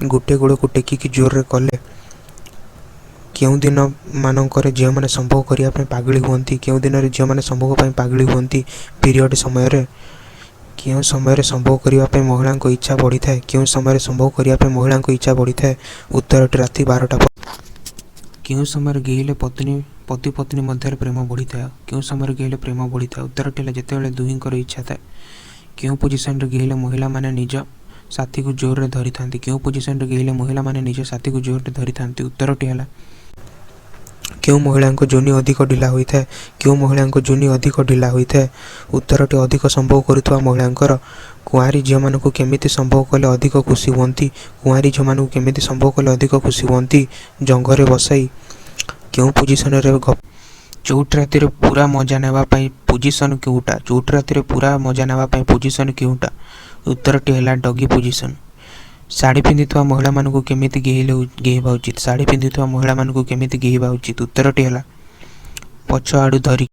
गोटे गोड़ को टेकिकी जोर कले केउं दिन मानकर झील मैंने संभोग करने पागली हुअती केउं दिन झील मैंने संभोग पागली हुअती पीरियड समय क्यों समय संभोग करने महिला इच्छा बढ़ी था क्यों समय संभोग करने महिला इच्छा बढ़ी था उत्तर राति 12टा क्यों समय गेहिले पत्नी पति पत्नी मध्य प्रेम बढ़ी था क्यों समय गेहिले प्रेम बढ़ी था उत्तर जिते दुहींकर इच्छा था क्यों पोजिशन गेहिले महिला माने निज साथी को जोर धरी था क्यों पोजिशन गेहिले महिला माने निज साथी को जोर धरी था उत्तरटी है क्यों महिला जोनि अधिक ढिला होता है क्यों महिला जोनि अधिक ढिला होता है उत्तरटी अधिक संभोग करुवा महिला कुआरी झील मानक केमिति संभोग कले अधिक खुशी हुअती कुआरी झील मानक केमिति संभोग कले अधिक खुशी हुअती जंगरे बसाई क्यों पोजिशन चौट राति पूरा मजा नापी पोजिशन क्योंटा चौट राति पूरा मजा नापी पोजिशन क्योंटा उत्तरटी है डगी पोजिशन साड़ी पिंधुवा महिला मानक केमिति गेहवा उचित साड़ी पिंधुवा महिला मानक केमिति गेहवा उचित उत्तरटी है पछ आड़ू धरी